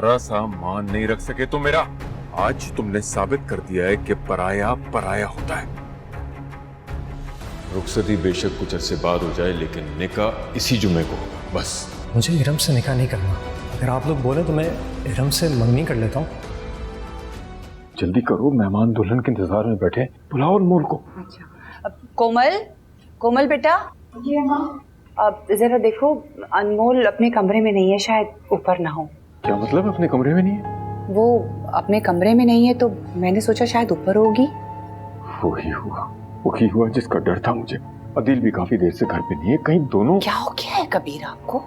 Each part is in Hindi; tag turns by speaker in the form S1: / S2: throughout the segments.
S1: जरा सा मान नहीं रख सके तो मेरा? आज तुमने साबित कर दिया है कि पराया पराया होता है। रुखसती बेशक कुछ अरसे बाद हो जाए, लेकिन निकाह इसी जुमे को होगा, बस।
S2: मुझे इरम से निकाह नहीं करना। अगर आप लोग बोले तो मैं इरम से मंगनी कर लेता हूँ।
S1: जल्दी करो, मेहमान दुल्हन के इंतजार में बैठे, बुलाओ अनमोल को।
S3: अच्छा, कोमल, कोमल बेटा। जी माँ। अब जरा देखो, अनमोल अपने कमरे में नहीं है, शायद ऊपर ना हो।
S1: क्या मतलब अपने कमरे में नहीं है?
S3: वो अपने कमरे में नहीं है तो मैंने सोचा शायद ऊपर होगी।
S1: वही हुआ जिसका डर था मुझे। अदील भी काफी देर से घर पे नहीं है, कहीं दोनों।
S3: क्या हो गया है कबीर आपको?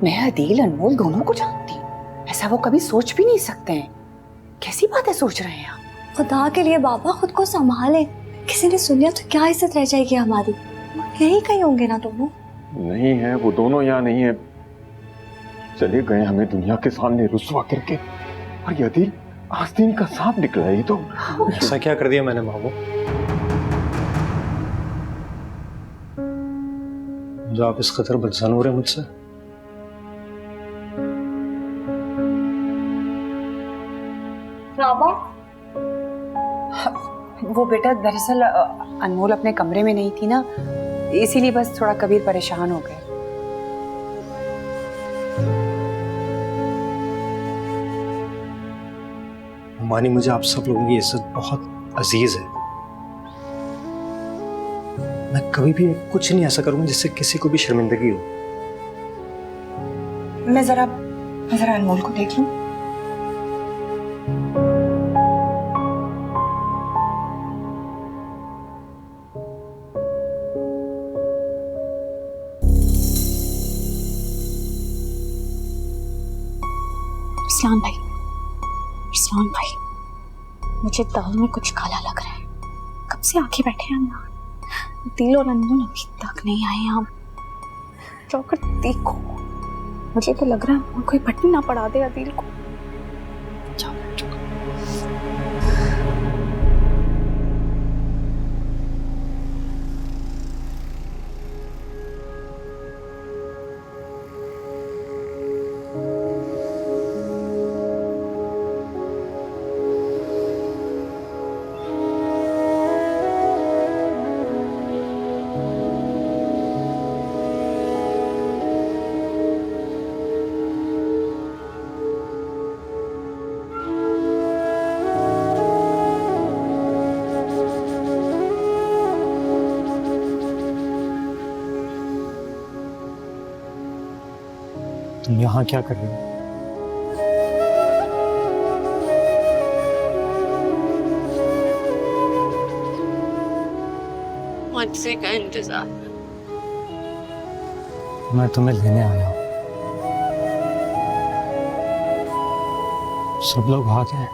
S3: मैं अदील अनमोल दोनों को जानती हूँ, ऐसा वो कभी सोच भी नहीं सकते हैं। कैसी बातें सोच रहे हैं आप?
S4: खुदा के लिए बाबा खुद को संभाले, किसी ने सुन लिया तो क्या इज्जत रह जाएगी हमारी। यही कहीं होंगे ना दोनों?
S1: नहीं है, वो दोनों यहाँ नहीं है, चले गए हमें दुनिया के सामने रुस्वा करके। और ये अदील आस्तीन का सांप निकला है। ये तो
S2: ऐसा क्या कर दिया मैंने मामू जो आप इस कदर बदसनूर है मुझसे?
S4: बाबा,
S3: वो बेटा दरअसल अनमोल अपने कमरे में नहीं थी ना, इसीलिए बस थोड़ा कबीर परेशान हो गए।
S2: मानी, मुझे आप सब लोगों की इज्जत बहुत अजीज है। मैं कभी भी कुछ नहीं ऐसा करूंगा जिससे किसी को भी शर्मिंदगी हो।
S3: मैं जरा अनमोल को देख लूं।
S4: इरफान भाई, मुझे दाल में कुछ काला लग रहा है। कब से आके बैठे हैं अंदर, दिल और अनमोल अभी तक नहीं आए। आप जाकर देखो, मुझे तो लग रहा है कोई पट्टी ना पड़ा दे अदील को। जाओ बैठो।
S2: तुम यहाँ क्या कर रहे हो?
S4: मुझसे का इंतजार।
S2: मैं तुम्हें लेने आया हूँ। सब लोग आ गए,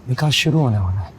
S2: निकाह शुरू होने वाला है।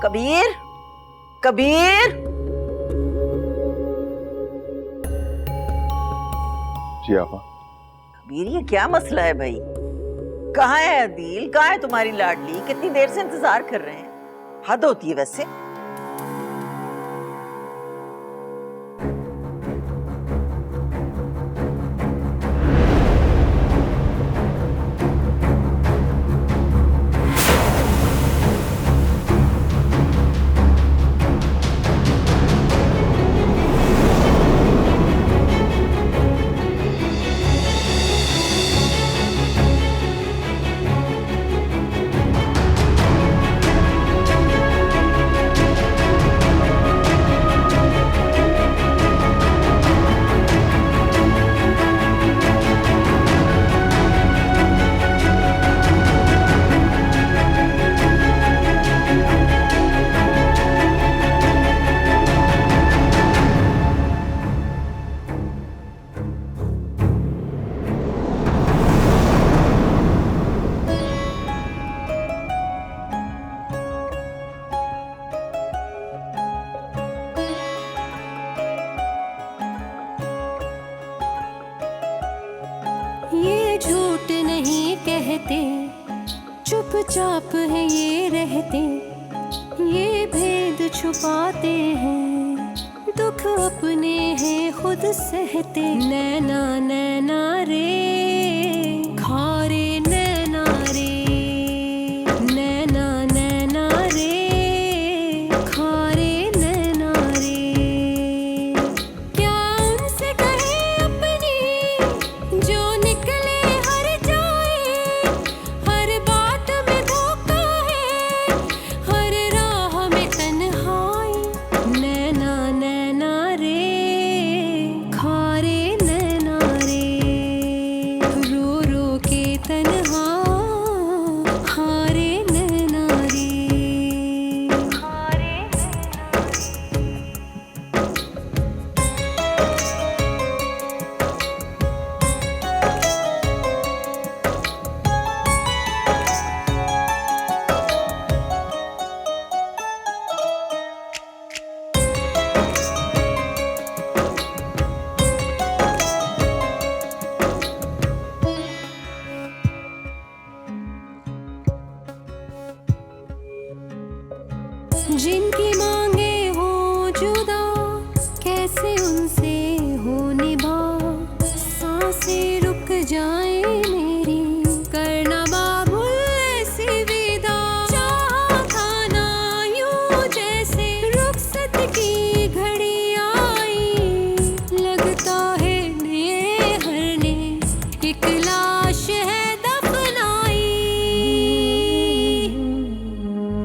S5: कबीर, कबीर।
S1: जी आपा।
S5: कबीर, ये क्या मसला है भाई? कहाँ है अदील, कहाँ है तुम्हारी लाडली? कितनी देर से इंतजार कर रहे हैं, हद होती है वैसे।
S6: चुपचाप है ये रहते, ये भेद छुपाते हैं, दुख अपने हैं खुद सहते। नैना नैना रे खारे नैना रे, नैना नैना रे खारे नैना रे। क्या उनसे कहे अपनी जो निकले हर जाए, हर बात में धोखा है, हर राह में तन्हाई। नैना नैना रे खारे नैना रे, रो रो के तन्हा हारे नैना रे, हारे जिनकी मांगे हो जुदा, कैसे उनसे हो निभा। सांसें रुक जाए मेरी, करना बाबुल ऐसी विदा। चाहा था ना यूं जैसे रुखसत की घड़ी आई, लगता है ये हर ने एक लाश है दफनाई।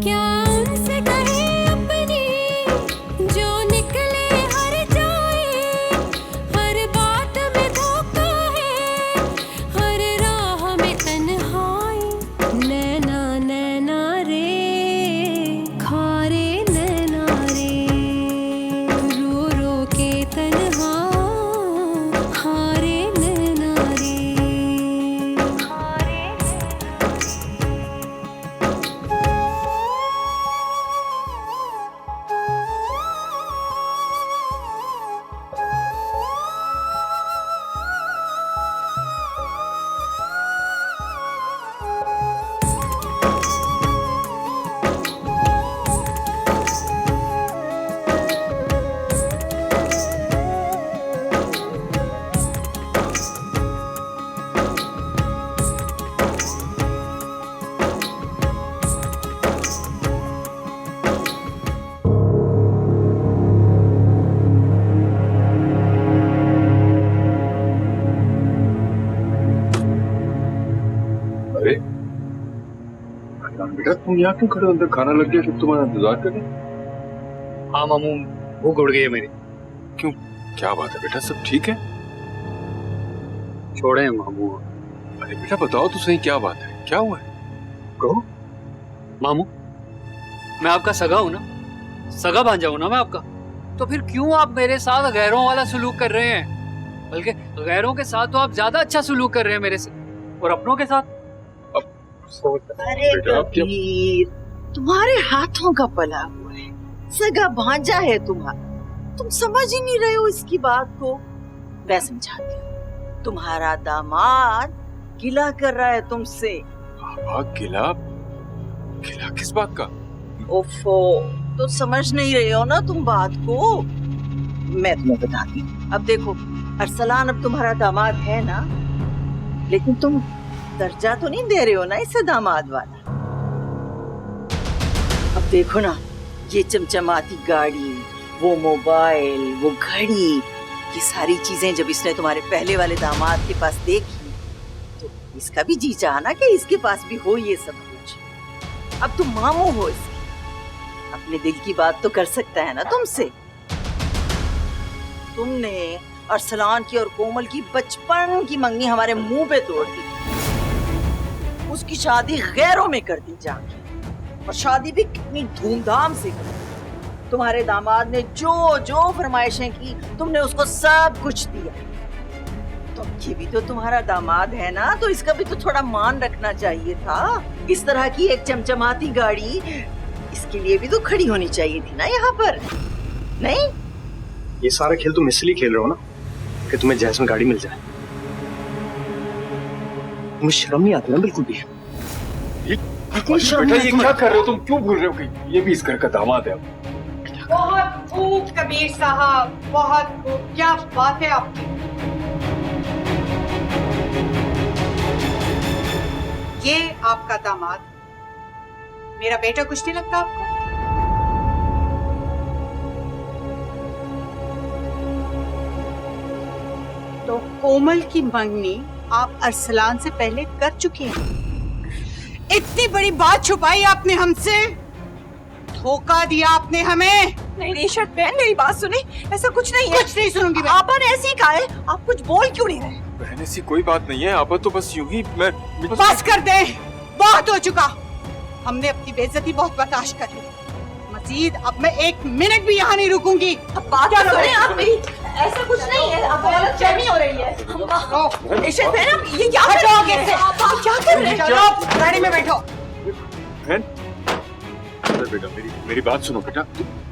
S6: क्या उनसे कहे अपनी जो निकले हर जाए, हर बात में धोखा है, हर राह में तन्हाई। नैना नैना रे खारे नैना रे, रो रो के तन्हा हारे नैना रे, हारे
S1: अरे बेटा, तुम यहाँ क्यों खड़े हो? अंदर खाना लग गया, फिर तुम्हारा इंतजार करें।
S2: हाँ मामू, भूख उड़ गई है मेरी।
S1: क्यों, क्या बात है बेटा, सब ठीक है?
S2: छोड़े मामू।
S1: अरे बेटा बताओ तो सही, क्या बात है, क्या हुआ है?
S2: कहो मामू, मैं आपका सगा हूं ना, सगा भांजा हूं ना मैं आपका, तो फिर क्यों आप मेरे साथ गैरों वाला सलूक कर रहे हैं? बल्कि गैरों के साथ तो आप ज्यादा अच्छा सलूक कर रहे हैं मेरे से, और अपनों के साथ।
S5: अरे कबीर, तुम्हारे हाथों का पला हुआ है, सगा भांजा है तुम्हारा, तुम समझ ही नहीं रहे हो इसकी बात को। मैं समझाती हूँ, तुम्हारा दामाद गिला कर रहा है तुमसे।
S1: गिला? गिला किस बात का?
S5: ओफो, तो समझ नहीं रहे हो ना तुम बात को। मैं तुम्हें बताती हूँ। अब देखो, अरसलान अब तुम्हारा दामाद है ना, लेकिन तुम दर्जा तो नहीं दे रहे हो ना इसे दामाद वाला। अब देखो ना, ये चमचमाती गाड़ी, वो मोबाइल, वो घड़ी, ये सारी चीजें जब इसने तुम्हारे पहले वाले दामाद के पास देखी, तो इसका भी जी चाहा ना कि इसके पास भी हो ये सब कुछ। अब तुम मामू हो इसके, अपने दिल की बात तो कर सकता है ना तुमसे। तुमने अरसलान की और कोमल की बचपन की मंगनी हमारे मुंह पे तोड़ दी, उसकी शादी गैरों में कर दी जाके, और शादी भी कितनी धूमधाम से कर दी। तुम्हारे दामाद ने जो जो फरमाइशें की, तुमने उसको सब कुछ दिया। तो ये भी तो तुम्हारा दामाद है ना, तो इसका भी तो थोड़ा मान रखना चाहिए था। इस तरह की एक चमचमाती गाड़ी इसके लिए भी तो खड़ी होनी चाहिए थी ना यहाँ पर, नहीं?
S2: ये सारा खेल तुम इसलिए खेल रहे हो ना कि तुम्हें जैस में गाड़ी मिल जाए। तुम्हें शर्म नहीं आती ना बिल्कुल भी?
S1: बेटा ये क्या कर रहे हो तुम? क्यों भूल रहे हो कि ये भी इस घर का दामाद है?
S7: बहुत खूब कबीर साहब, बहुत खूब। क्या बात है आपकी। ये आपका दामाद, मेरा बेटा कुछ नहीं लगता आपको? तो कोमल की मंगनी आप अरसलान से पहले कर चुके हैं। इतनी बड़ी बात छुपाई आपने हमसे, धोखा दिया आपने हमें।
S8: नहीं रिशत बहन, मेरी बात सुनी, ऐसा कुछ नहीं है।
S7: कुछ नहीं सुनूंगी मैं।
S8: आपा ने ऐसे ही कहा है, आप कुछ बोल क्यों नहीं रहे?
S1: बहन ऐसी कोई बात नहीं है, आप तो बस यूं ही मैं
S7: बस कर दे, बहुत हो चुका। हमने अपनी बेइज्जती बहुत बर्दाश्त कर ली। मजीद अब मैं 1 मिनट भी यहाँ नहीं रुकूंगी।
S8: अब बात क्या सुने आप मेरी, ऐसा कुछ नहीं है, आपको गलतफहमी हो रही है। रिशत बहन, आप ये क्या कर रहे हैं? आप क्या कर रहे हैं?
S7: चलो गाड़ी में बैठो।
S1: बहन बेटा मेरी बात सुनो बेटा,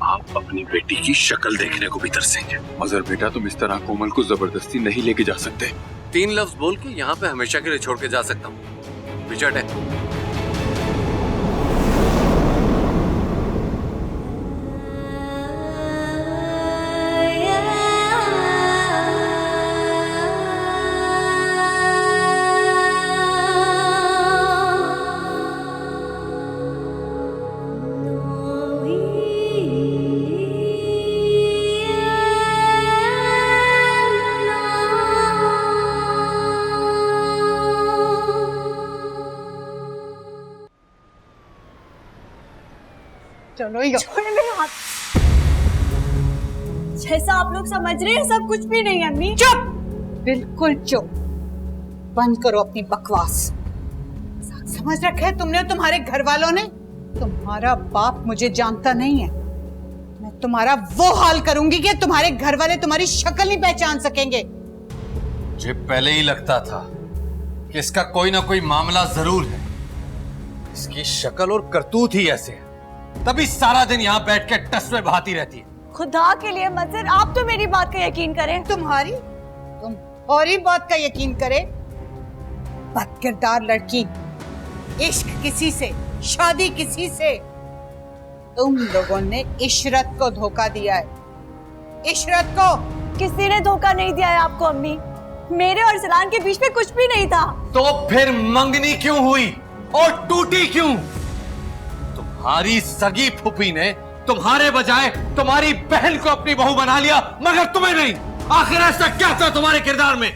S1: आप अपनी बेटी की शक्ल देखने को भी तरसेंगे, मगर बेटा तुम इस तरह कोमल को जबरदस्ती नहीं लेके जा सकते।
S9: 3 लफ्ज बोल के यहाँ पे हमेशा के लिए छोड़ के जा सकता हूँ। विचट है।
S7: चलो ये
S8: छोड़े मेरे हाथ। जैसा आप लोग समझ रहे हैं सब कुछ भी नहीं है अम्मी।
S7: चुप, बिल्कुल चुप। बंद करो अपनी बकवास। समझ रखा है तुमने, तुम्हारे घर वालों ने। तुम्हारा बाप मुझे जानता नहीं है। मैं तुम्हारा वो हाल करूंगी कि तुम्हारे घर वाले तुम्हारी शक्ल नहीं पहचान सकेंगे।
S9: मुझे पहले ही लगता था कि इसका कोई ना कोई मामला जरूर है। इसकी शक्ल और करतूत ही ऐसे है, तभी सारा दिन यहाँ बैठ के टस बहाती रहती है।
S8: खुदा के लिए मजर, आप तो मेरी बात का यकीन करें।
S7: तुम्हारी बात का यकीन करे? बदकिरदार लड़की, इश्क किसी से, शादी किसी से। तुम लोगों ने इशरत को धोखा दिया है। इशरत को
S8: किसी ने धोखा नहीं दिया है आपको अम्मी। मेरे और सलान के बीच में कुछ भी नहीं था।
S9: तो फिर मंगनी क्यों हुई और टूटी क्यों? तुम्हारी सगी फूफी ने तुम्हारे बजाय तुम्हारी बहन को अपनी बहू बना लिया, मगर तुम्हें नहीं। आखिर ऐसा क्या था तुम्हारे किरदार में?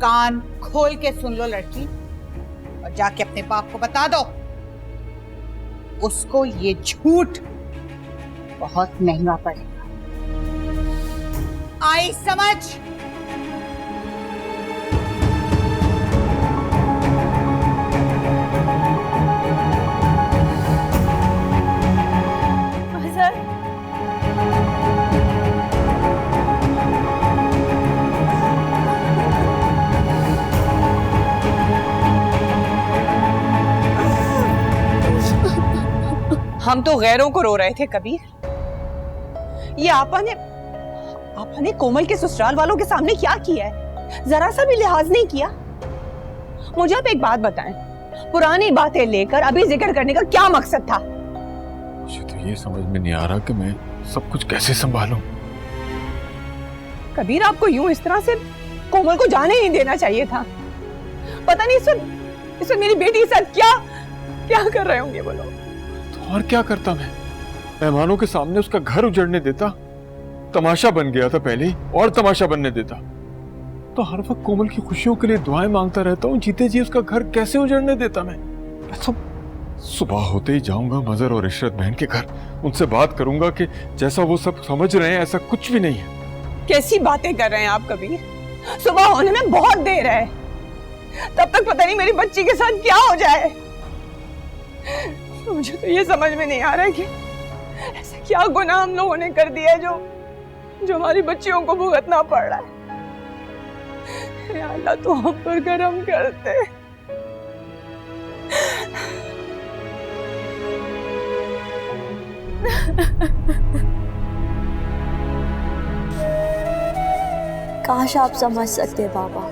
S7: कान खोल के सुन लो लड़की, और जाके अपने बाप को बता दो। उसको ये झूठ बहुत महंगा पड़ेगा। आई समझ?
S3: हम तो गैरों को रो रहे थे कबीर। ये आपा ने कोमल के ससुराल वालों के सामने क्या किया है? जरा सा भी लिहाज नहीं किया। मुझे आप एक बात बताएं, पुरानी बातें लेकर अभी जिक्र करने का क्या मकसद था?
S1: मुझे तो ये समझ में नहीं आ रहा कि मैं सब कुछ कैसे संभालूं।
S3: कबीर, आपको यूं इस तरह से कोमल को जाने नहीं देना चाहिए था। पता नहीं इस वक्त मेरी बेटी के साथ क्या कर रहे होंगे वो लोग।
S1: और क्या करता मैं? मेहमानों के सामने उसका घर उजड़ने देता? तमाशा बन गया था पहले ही, और तमाशा बनने देता। तो हर वक्त कोमल की खुशियों के लिए दुआएं मांगता रहता हूँ, जीते जी उसका घर कैसे उजड़ने देता मैं? सुबह होते ही जाऊंगा मजर और इशरत बहन के घर, उनसे बात करूंगा कि जैसा वो सब समझ रहे हैं ऐसा कुछ भी नहीं है।
S3: कैसी बातें कर रहे हैं आप कबीर? सुबह होने में बहुत देर है, तब तक पता नहीं मेरी बच्ची के साथ क्या हो जाए। मुझे तो ये समझ में नहीं आ रहा है कि ऐसा क्या गुनाह हम लोगों ने कर दिया है जो हमारी बच्चियों को भुगतना पड़ रहा है। या अल्लाह, तो हम पर करम करते।
S8: काश आप समझ सकते बाबा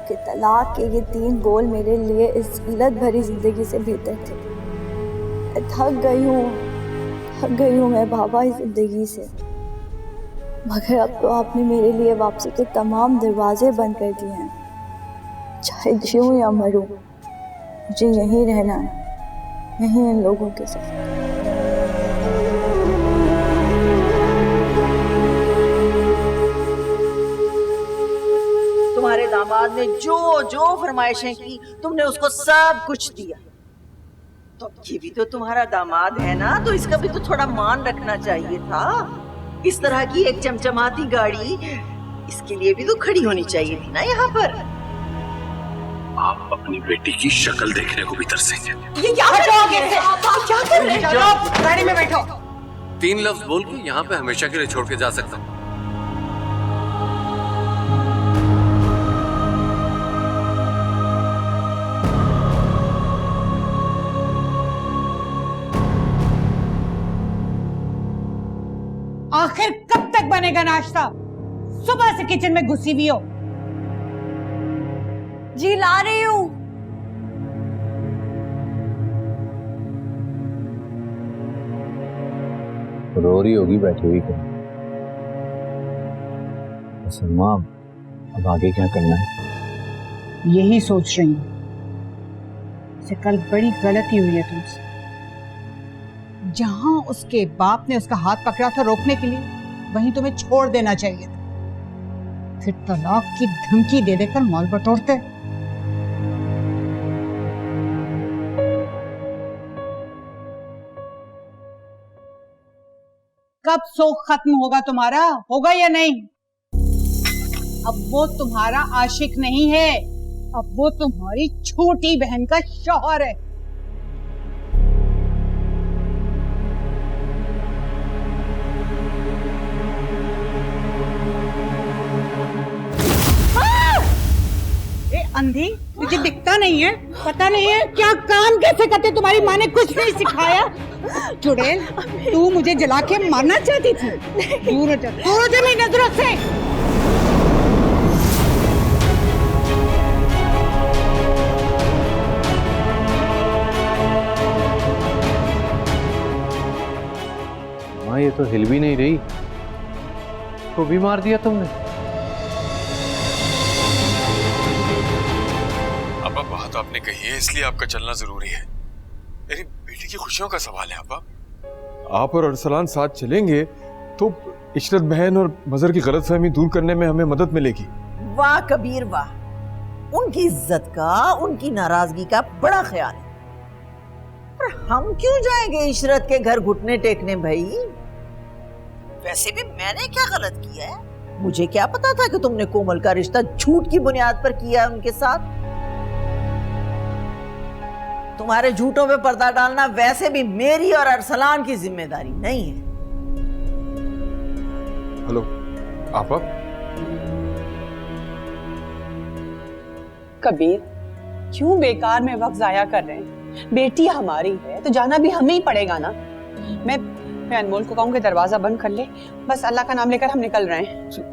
S8: कि
S4: तलाक के ये 3 बोल मेरे लिए इस जिल्लत भरी जिंदगी से बेहतर थे। मैं थक गई हूँ मैं बाबा इस जिंदगी से। मगर अब तो आपने मेरे लिए वापसी के तमाम दरवाजे बंद कर दिए हैं। चाहे जीऊँ या मरूं, मुझे यहीं रहना है, यहीं इन लोगों के साथ।
S5: तुम्हारे दामाद ने जो जो फरमाइशें की तुमने उसको सब कुछ दिया। तो ये भी तो तुम्हारा दामाद है ना, तो इसका भी तो थोड़ा मान रखना चाहिए था। इस तरह की एक चमचमाती गाड़ी इसके लिए भी तो खड़ी होनी चाहिए थी ना यहाँ पर।
S9: आप अपनी बेटी की शक्ल देखने को भी तरसेंगे।
S3: ये क्या कर रहे हैं? आप क्या कर रहे हैं?
S7: चलो गाड़ी में बैठो।
S9: 3 लफ्ज बोल के यहाँ पे हमेशा के लिए छोड़ के जा सकता हूँ।
S7: आखिर कब तक बनेगा नाश्ता? सुबह से किचन में घुसी हुई हो।
S4: जी ला रही हूँ।
S10: रो रही होगी बैठी हुई कहीं। सलमा, अब आगे क्या करना है?
S7: यही सोच रही हूँ। से कल बड़ी गलती हुई है तुमसे। जहां उसके बाप ने उसका हाथ पकड़ा था रोकने के लिए, वहीं तुम्हें छोड़ देना चाहिए था। फिर तलाक की धमकी दे देकर मॉल बटोरते। कब शौक खत्म होगा तुम्हारा? होगा या नहीं? अब वो तुम्हारा आशिक नहीं है, अब वो तुम्हारी छोटी बहन का शौहर है। अंधी, तुझे दिखता नहीं है? पता नहीं है क्या काम कैसे करते? तुम्हारी माँ ने कुछ नहीं सिखाया? चुड़ैल, तू मुझे जला के मारना चाहती थी? दूर हो जा, दूर हो जा मेरी नजरों से।
S10: माँ, ये तो हिल भी नहीं रही। को भी मार दिया तुमने।
S1: बात आपने कही है इसलिए आपका चलना जरूरी है। मेरी बेटी की खुशियों का सवाल है अब्बा। आप और अरसलान साथ चलेंगे तो इशरत बहन और मजहर की गलतफहमी दूर करने में हमें मदद मिलेगी।
S5: वाह कबीर वाह, उनकी इज्जत का, उनकी नाराजगी का बड़ा ख्याल है। पर हम क्यों जाएंगे इशरत के घर घुटने टेकने भाई? वैसे भी मैंने क्या गलत किया है? मुझे क्या पता था कि तुमने कोमल का रिश्ता झूठ की बुनियाद पर किया है उनके साथ। तुम्हारे झूठों पे पर्दा डालना वैसे भी मेरी और अरसलान की जिम्मेदारी नहीं है।
S1: हेलो आपा।
S3: कबीर, क्यों बेकार में वक्त जाया कर रहे हैं? बेटी हमारी है तो जाना भी हमें ही पड़ेगा ना। मैं अनमोल को कहूँ कि दरवाजा बंद कर ले। बस अल्लाह का नाम लेकर हम निकल रहे हैं।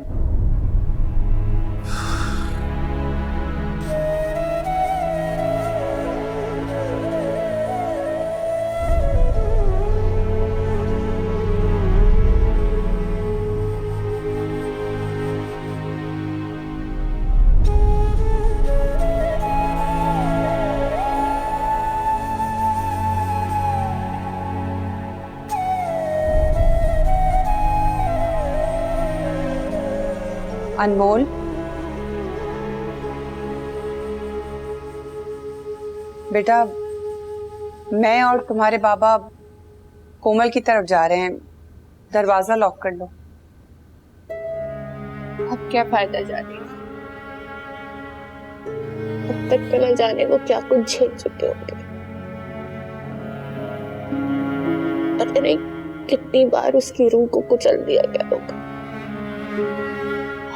S3: अनमोल, बेटा, मैं और तुम्हारे बाबा कोमल की तरफ जा रहे हैं। दरवाजा लॉक कर लो।
S4: अब क्या फायदा जाने का? अब तक तो न जाने वो क्या कुछ झेल चुके होंगे। पता नहीं कितनी बार उसकी रूह को कुचल दिया गया होगा।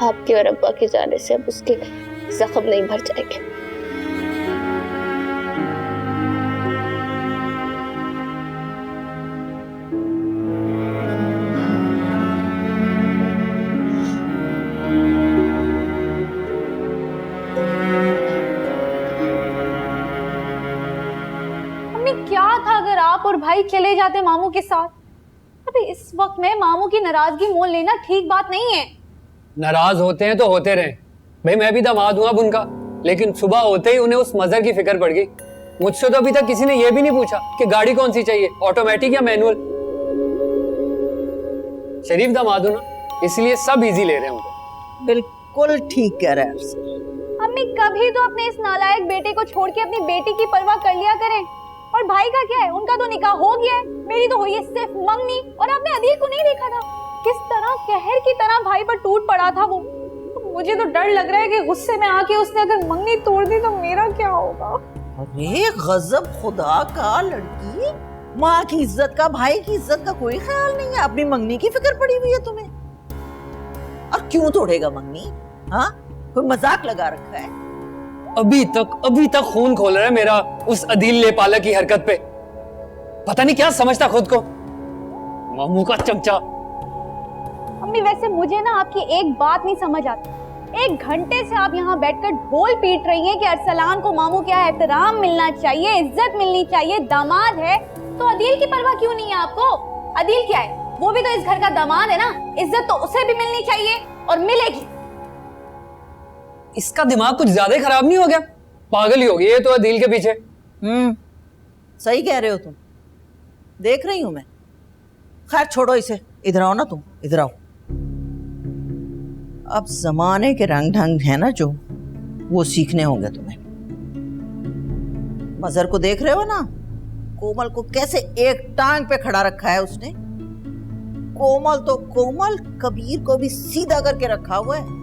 S4: आपके और अब्बा के जाने से अब उसके जख्म नहीं भर जाएंगे। क्या था अगर आप और भाई चले जाते मामू के साथ? अभी इस वक्त में मामू की नाराजगी मोल लेना ठीक बात नहीं है।
S2: नाराज होते हैं तो होते रहे भाई, मैं भी दामाद हूं अब उनका, लेकिन सुबह होते ही उन्हें उस मजहर की फिक्र पड़ गई। मुझसे तो अभी तक किसी ने यह भी नहीं पूछा कि गाड़ी कौन सी चाहिए, ऑटोमेटिक या मैनुअल। शरीफ दामाद हूं ना, इसलिए सब इजी ले रहे हैं उनको।
S5: बिल्कुल ठीक कह रहा है अरसलान।
S4: अम्मी कभी तो अपने इस नालायक बेटे को छोड़ के अपनी बेटी की परवाह कर लिया करें। और भाई का क्या है, उनका तो निकाह हो गया है, मेरी तो हुई है सिर्फ मंगनी। और आपने अदील को नहीं देखा था किस तरह कहर की तरह भाई पर टूट पड़ा था वो। मुझे तो डर लग रहा है कि गुस्से में आके उसने अगर मंगनी तोड़ दी तो मेरा क्या होगा।
S5: अरे गजब खुदा का, लड़की माँ की इज्जत का, भाई की इज्जत का कोई ख्याल नहीं है, अपनी मंगनी की फिक्र पड़ी हुई है तुम्हें। और क्यों तोड़ेगा मंगनी? हाँ, कोई मजाक लगा रखा है?
S2: अभी तक खून खोल रहा है मेरा उस अदील लेपाला की हरकत पे। पता नहीं क्या समझता खुद को, मामू का चमचा।
S4: अम्मी वैसे मुझे ना आपकी एक बात नहीं समझ आती। 1 घंटे से आप यहाँ बैठकर ढोल पीट रही हैं कि अरसलान को मामू क्या एहतराम मिलना चाहिए, इज्जत मिलनी चाहिए, दामाद है। तो अदील की परवाह क्यों नहीं है आपको? अदील क्या है, वो भी तो इस घर का दामाद है ना, इज्जत तो उसे भी मिलनी चाहिए और मिलेगी।
S2: इसका दिमाग कुछ ज्यादा ही खराब नहीं हो गया? पागल ही हो गई है तो अदील के पीछे।
S5: सही कह रहे हो तुम, देख रही हूं मैं। खैर छोड़ो इसे, इधर आओ ना तुम, इधर आओ। अब जमाने के रंग ढंग है ना जो, वो सीखने होंगे तुम्हें। मजहर को देख रहे हो ना, कोमल को कैसे एक टांग पे खड़ा रखा है उसने। कोमल तो कोमल, कबीर को भी सीधा करके रखा हुआ है।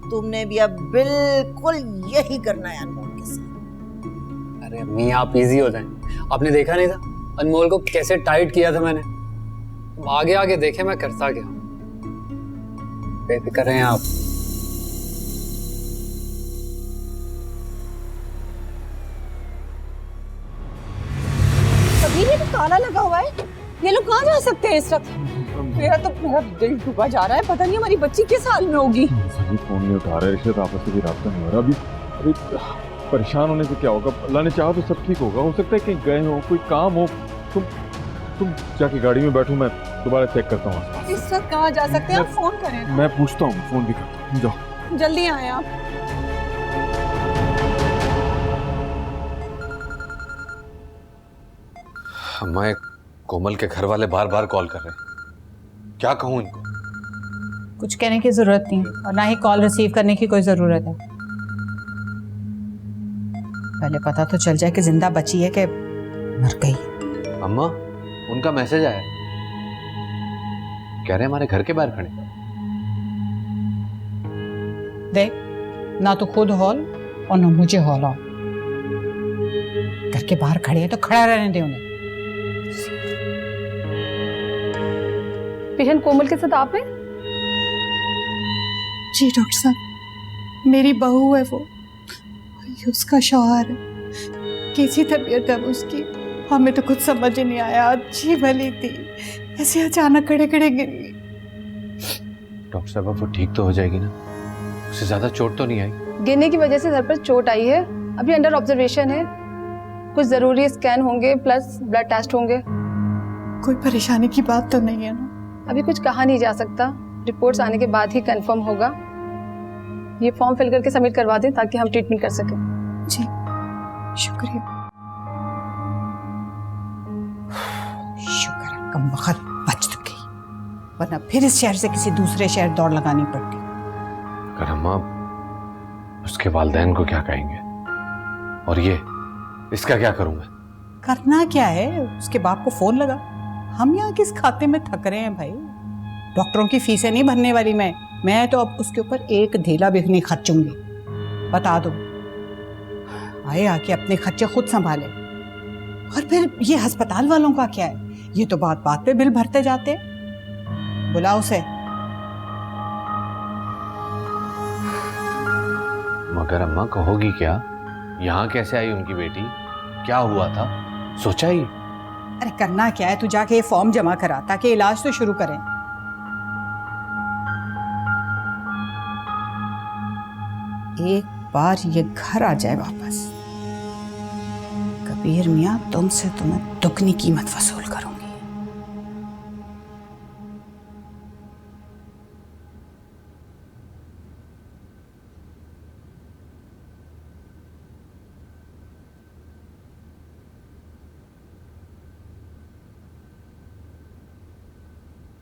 S5: तुमने भी अब बिल्कुल यही करना है अनमोल के साथ।
S2: अरे अम्मी आप इजी हो जाएं। आपने देखा नहीं था अनमोल को कैसे टाइट किया था मैंने? आगे आगे देखे मैं करता क्या। बेफिक्र हैं आप।
S3: कबीर, ये तो ताला लगा हुआ है, ये लोग कहाँ जा सकते हैं इस वक्त? मेरा दिल डूबा जा रहा है, पता नहीं हमारी बच्ची किस हाल में होगी।
S1: सभी फोन नहीं उठा रहे, रिश्ते आपस में भी रास्ता नहीं हो रहा। अभी परेशान होने से क्या होगा? अल्लाह ने चाहा तो सब ठीक होगा। हो सकता है कहीं गए हो, कोई काम हो। तुम जाके गाड़ी में बैठो, मैं दोबारा चेक करता हूँ।
S3: इस वक्त कहाँ जा सकते हैं? आप फोन करें।
S1: मैं पूछता हूँ, फोन भी करता हूँ। जाओ
S3: जल्दी आए आप।
S9: मैं कोमल के घर वाले बार बार कॉल कर रहे हैं, क्या कहूँ इनको?
S7: कुछ कहने की जरूरत नहीं और ना ही कॉल रिसीव करने की कोई जरूरत है। पहले पता तो चल जाए कि जिंदा बची है कि मर गई।
S9: अम्मा, उनका मैसेज आया, कह रहे हैं हमारे घर के बाहर खड़े।
S7: देख, ना तो खुद हॉल और ना मुझे हॉल आओ। घर के बाहर खड़े हैं तो खड़ा रहने दे उन्हें।
S4: पेशेंट कोमल के साथ आप हैं?
S7: जी डॉक्टर साहब, मेरी बहू है वो, ये उसका शौहर है। कैसी तबीयत है उसकी? हमें तो कुछ समझ ही नहीं आया, अच्छी भली थी, ऐसे अचानक खड़े खड़े गिर गई।
S9: डॉक्टर साहब वो ठीक तो हो जाएगी ना? उससे ज्यादा चोट तो नहीं आई?
S11: गिरने की वजह से सर पर चोट आई है, अभी अंडर ऑब्जर्वेशन है। कुछ जरूरी स्कैन होंगे प्लस ब्लड टेस्ट होंगे।
S7: कोई परेशानी की बात तो नहीं है ना?
S11: अभी कुछ कहा नहीं जा सकता, रिपोर्ट्स आने के बाद ही कंफर्म होगा। ये फॉर्म फिल करके सबमिट करवा दें ताकि हम ट्रीटमेंट कर सकें।
S7: जी शुक्रिया। शुक्र है कम वक्त बच तो गई, वरना फिर इस शहर से किसी दूसरे शहर दौड़ लगानी पड़ती।
S9: कर अम्मा, उसके वालिदैन को क्या कहेंगे? और ये इसका क्या करूं मैं?
S7: करना क्या है, उसके बाप को फोन लगा। हम यहाँ किस खाते में थक रहे हैं भाई? डॉक्टरों की फीसें नहीं भरने वाली मैं तो अब उसके ऊपर एक ढेला भी नहीं खर्चूंगी। बता दो, आए आके अपने खर्चे खुद संभाले। और फिर ये अस्पताल वालों का क्या है? ये तो बात बात पे बिल भरते जाते। बुलाओ उसे।
S9: मगर अम्मा कहोगी क्या? यहाँ कैसे आई उनकी बेटी? क्या हुआ था? सोचा ही?
S7: अरे करना क्या है, तू जाके ये फॉर्म जमा करा ताकि इलाज तो शुरू करें। एक बार ये घर आ जाए वापस,
S3: कबीर मियाँ, तुमसे तो मैं दुगनी कीमत वसूल करूंगी।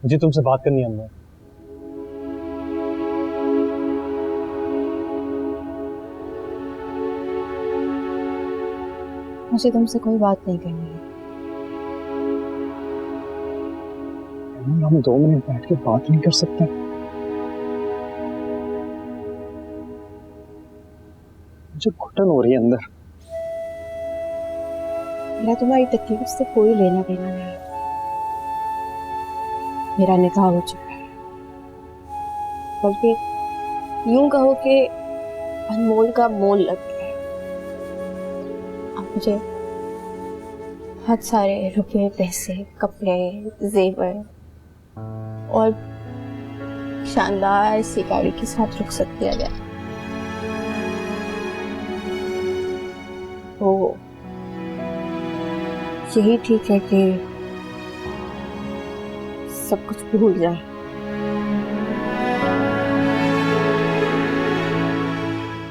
S12: मुझे तुमसे बात करनी है अम्मा।
S4: मुझे तुमसे कोई बात नहीं करनी है।
S12: हम 2 मिनट बैठ के बात नहीं कर सकते? मुझे घुटन हो रही है अंदर।
S4: मेरा तुम्हारी तकलीफ से कोई लेना देना नहीं। मेरा निकाह हो चुका है, बल्कि यूं कहो कि अनमोल का मोल लग गया है। अब मुझे बहुत सारे रुपए, पैसे, कपड़े, जेवर और शानदार सी गाड़ी के साथ रुखसत किया गया। तो यही ठीक है कि सब कुछ भूल जाए।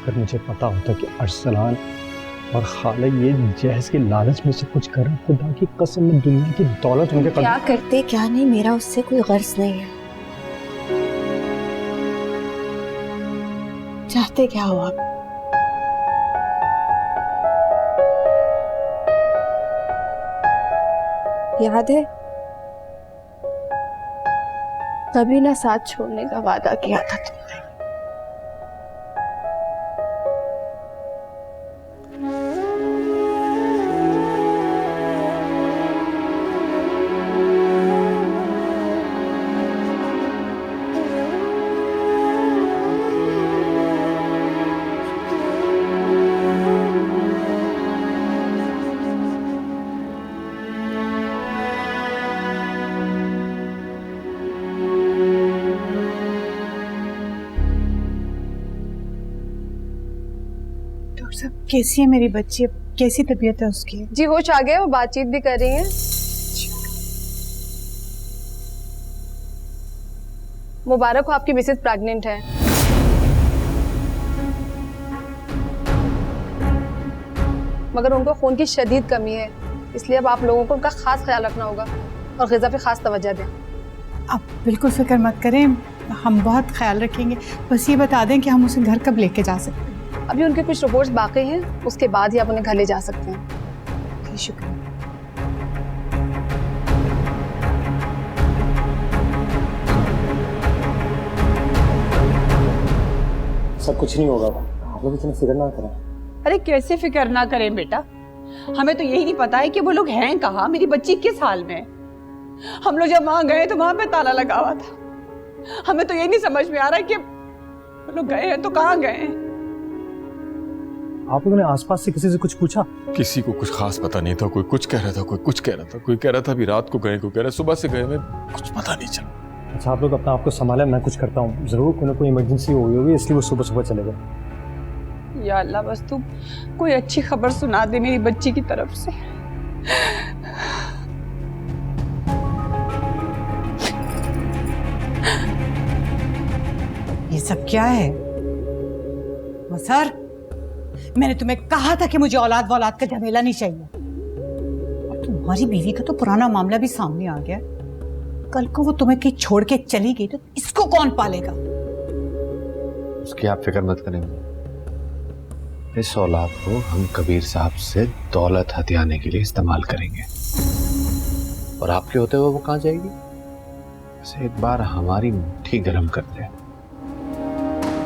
S12: अगर मुझे पता होता कि अरसलान और खाला ये जहज के लालच में से कुछ कर, खुदा की कसम में दुनिया की दौलत उनके
S4: क्या करते क्या नहीं, मेरा उससे कोई गर्ज नहीं है। चाहते क्या हो आप? याद है कभी ना साथ छोड़ने का वादा किया था तुमने।
S7: सब कैसी है मेरी बच्ची? कैसी तबीयत है उसकी?
S11: जी होश आ गया, वो बातचीत भी कर रही हैं। मुबारक हो, आपकी मिसेज प्रेग्नेंट है। मगर उनको खून की शदीद कमी है, इसलिए अब आप लोगों को उनका खास ख्याल रखना होगा और ग़िज़ा पे खास तवज्जो दें।
S7: आप बिल्कुल फिक्र मत करें, हम बहुत ख्याल रखेंगे। बस ये बता दें कि हम उसे घर कब लेके जा सकते हैं?
S11: अभी उनके कुछ रिपोर्ट्स बाकी हैं, उसके बाद ही आप उन्हें घर ले जा सकते हैं।
S7: शुक्रिया।
S12: सब कुछ नहीं होगा, आप लोग इतनी फिक्र ना करें।
S3: अरे कैसे फिक्र ना करें बेटा, हमें तो यही नहीं पता है कि वो लोग हैं कहाँ, मेरी बच्ची किस हाल में है। हम लोग जब वहां गए तो वहां पे ताला लगा हुआ था। हमें तो ये नहीं समझ में आ रहा कि वो लोग गए हैं तो कहाँ गए हैं।
S12: आप लोगों ने आसपास से किसी से कुछ पूछा?
S1: किसी को कुछ खास पता नहीं था। कोई कुछ कह रहा था, कोई कुछ कह रहा था, कोई कह रहा था अभी रात को गए, कोई कह रहा सुबह से गए, में कुछ पता नहीं चला।
S12: अच्छा, आप लोग अपना आपको संभालें, मैं कुछ करता हूँ। जरूर कोई ना कोई इमरजेंसी हुई होगी, इसलिए वो सुबह सुबह चले गए।
S3: या अल्लाह, बस तू कोई अच्छी खबर सुना दे मेरी बच्ची की तरफ से।
S7: ये सब क्या है? सर, मैंने तुम्हें कहा था कि मुझे औलाद वौलाद का झमेला नहीं चाहिए। और तुम्हारी बीवी का तो पुराना मामला भी सामने आ गया। कल को वो तुम्हें कहीं छोड़ के चली गई तो इसको कौन पालेगा?
S10: उसकी आप फिक्र मत करें। इस औलाद को हम कबीर साहब से दौलत हथियाने के लिए इस्तेमाल करेंगे, और आपके होते हुए वो कहाँ जाएगी? बस एक बार हमारी मुट्ठी गर्म करते हैं,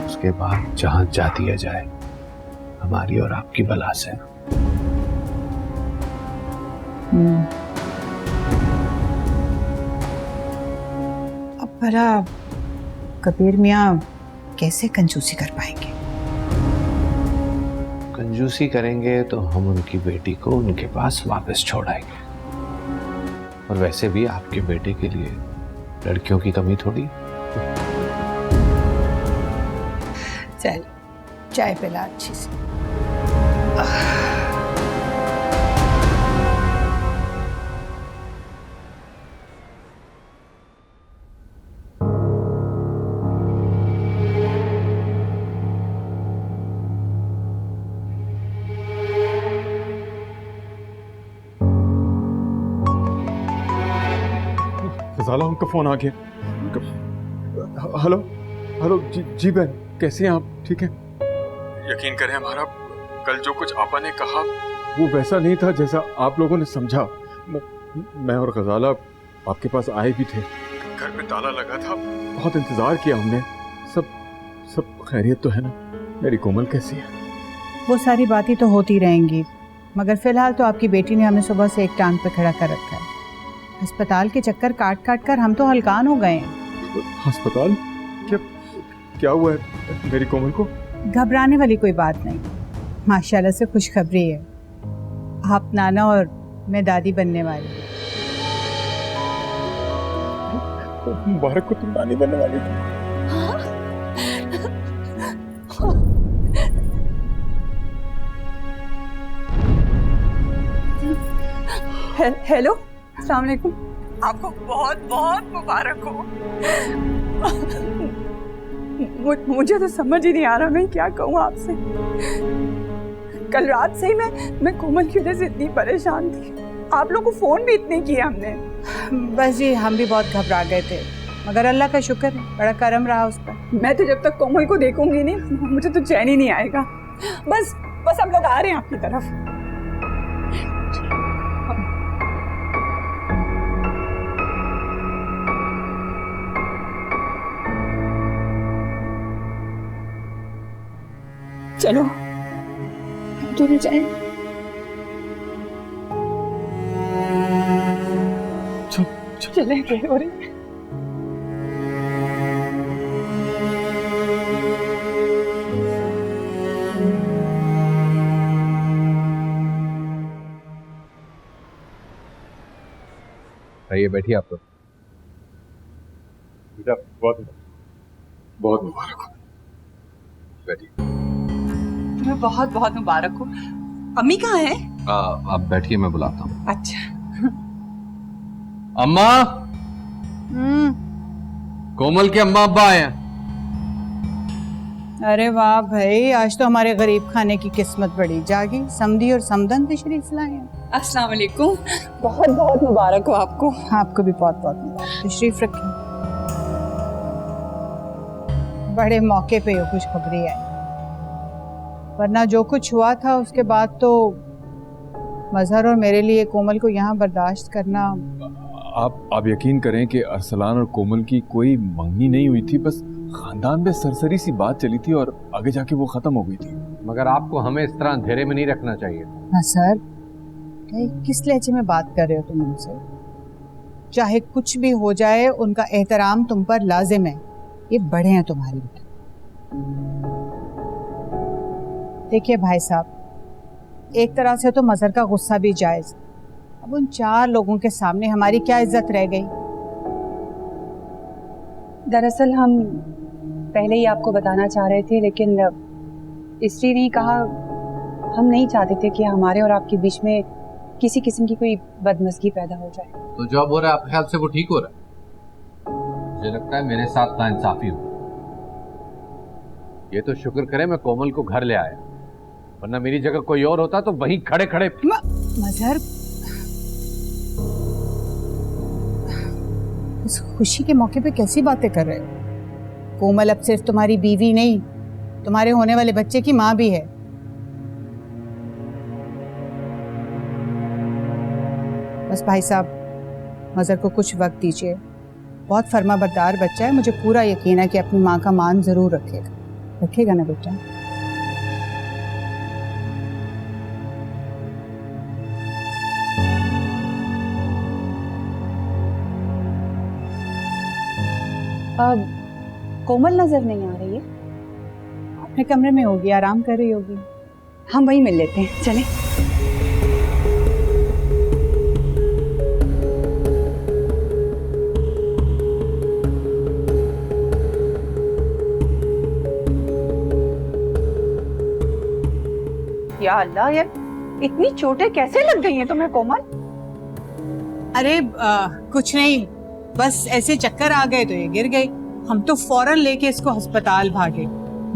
S10: उसके बाद जहां जा दिया जाए हमारी और आपकी बला से।
S7: अब भला कबीर मियाँ कैसे कंजूसी कर पाएंगे?
S10: कंजूसी करेंगे तो हम उनकी बेटी को उनके पास वापस छोड़ आएंगे। और वैसे भी आपके बेटे के लिए लड़कियों की कमी थोड़ी।
S7: चल, चाय पिला अच्छी सी।
S1: गजाला उनका फोन आ गया। हेलो हेलो, जी बहन, कैसी हैं आप? ठीक है? यकीन करें हमारा कल जो कुछ आपा ने कहा वो वैसा नहीं था जैसा आप लोगों ने समझा। मैं और गजाला आपके पास आए भी थे, घर पे ताला लगा था, बहुत इंतजार किया हमने। सब खैरियत तो है ना? मेरी कोमल कैसी है?
S7: वो सारी बातें तो होती रहेंगी, मगर फिलहाल तो आपकी बेटी ने हमें सुबह से एक टांग पे खड़ा कर रखा है। अस्पताल के चक्कर काट काट कर हम तो हलकान हो गए हैं।
S1: अस्पताल? क्या हुआ है मेरी कोमल को?
S7: घबराने वाली कोई बात नहीं, माशाल्लाह से खुशखबरी है। आप नाना और मैं दादी बनने वाली हूँ।
S1: मुबारक को, तुम नानी बनने वाली थी।
S3: हेलो, अस्सलाम वालेकुम। आपको बहुत बहुत मुबारक हो। मुझे तो समझ ही नहीं आ रहा मैं क्या कहूँ आपसे। कल रात से ही मैं कोमल की वजह से इतनी परेशान थी। आप लोग को फोन भी इतने किए हमने।
S7: बस जी, हम भी बहुत घबरा गए थे, मगर अल्लाह का शुक्र है, बड़ा करम रहा उस पर।
S3: मैं तो जब तक कोमल को देखूंगी नहीं मुझे तो चैन ही नहीं आएगा। बस हम लोग आ रहे हैं आपकी तरफ। चलो दोनों जाए। चले गए और
S10: आइए, बैठिए आप लोग।
S1: बेटा बहुत बहुत मुबारक हो।
S10: बैठिए।
S3: तुम्हें बहुत बहुत मुबारक हो। अम्मी कहाँ है?
S10: आप बैठिए, मैं बुलाता हूँ।
S3: अच्छा।
S10: अम्मा। कोमल के अम्मा अब्बा आए हैं।
S7: अरे वाह भाई, आज तो हमारे गरीब खाने की किस्मत बड़ी जागी। समधी और समदन तशरीफ लाए हैं।
S3: अस्सलाम वालेकुम। बहुत बहुत मुबारक हो आपको।
S7: आपको भी बहुत बहुत मुबारक। तशरीफ रखें। बड़े मौके पे ये खुशखबरी आई, वरना जो कुछ हुआ था उसके बाद तो मजहर और मेरे लिए कोमल को यहाँ बर्दाश्त करना।
S1: आप यकीन करें कि अरसलान और कोमल की कोई मंगनी नहीं हुई थी, बस खानदान में सरसरी सी बात चली थी और आगे जाके वो खत्म हो गई थी।
S10: मगर आपको हमें इस तरह अंधेरे में नहीं रखना चाहिए।
S7: हाँ सर, किस लहजे में बात कर रहे हो तुम उनसे? चाहे कुछ भी हो जाए, उनका एहतराम तुम पर लाजिम है। ये बड़े हैं तुम्हारे बेटा। देखिए भाई साहब, एक तरह से तो मजहर का गुस्सा भी जायज। अब उन 4 लोगों के सामने हमारी क्या इज्जत रह गई?
S13: दरअसल हम पहले ही आपको बताना चाह रहे थे, लेकिन इसलिए नहीं कहा। हम नहीं चाहते थे कि हमारे और आपके बीच में किसी किस्म की कोई बदमज़गी पैदा हो जाए।
S10: तो जो अब हो रहा है आपके ख्याल से वो ठीक हो रहा है? मुझे लगता है मेरे साथ नाइंसाफी हुई। ये तो शुक्र करें मैं कोमल को घर ले आया, वरना मेरी जगह कोई और होता तो वहीं खड़े खड़े।
S7: मजहर, इस खुशी के मौके पे कैसी बातें कर रहे हो? कोमल अब सिर्फ तुम्हारी बीवी नहीं, तुम्हारे होने वाले बच्चे की माँ भी है। बस भाई साहब, मजहर को कुछ वक्त दीजिए। बहुत फर्माबरदार बच्चा है, मुझे पूरा यकीन है कि अपनी माँ का मान जरूर रखेगा ना बेटा?
S13: अब कोमल नजर नहीं आ रही है।
S7: अपने कमरे में होगी, आराम कर रही होगी।
S13: हम वहीं मिल लेते हैं, चलें।
S3: या अल्लाह, यार इतनी चोटें कैसे लग गई हैं तुम्हें कोमल?
S7: अरे कुछ नहीं, बस ऐसे चक्कर आ गए तो ये गिर गई। हम तो फौरन लेके इसको अस्पताल भागे,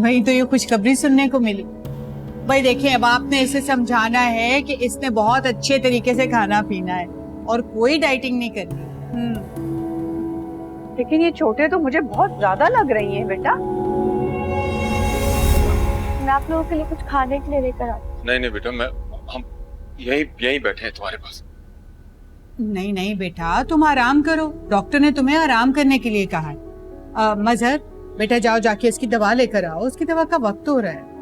S7: वहीं तो ये खुशखबरी सुनने को मिली। भाई देखिए, अब आपने इसे समझाना है कि इसने बहुत अच्छे तरीके से खाना पीना है और कोई डाइटिंग नहीं करनी।
S3: लेकिन ये चोटें तो मुझे बहुत ज्यादा लग रही हैं बेटा।
S4: मैं आप लोगों के लिए कुछ खाने के लिए लेकर आती।
S1: नहीं बेटा, हम यहीं बैठे हैं तुम्हारे पास।
S7: नहीं नहीं बेटा, तुम आराम करो, डॉक्टर ने तुम्हें आराम करने के लिए कहा है। मजहर बेटा, जाओ जाके इसकी दवा लेकर आओ, उसकी दवा का वक्त हो रहा है।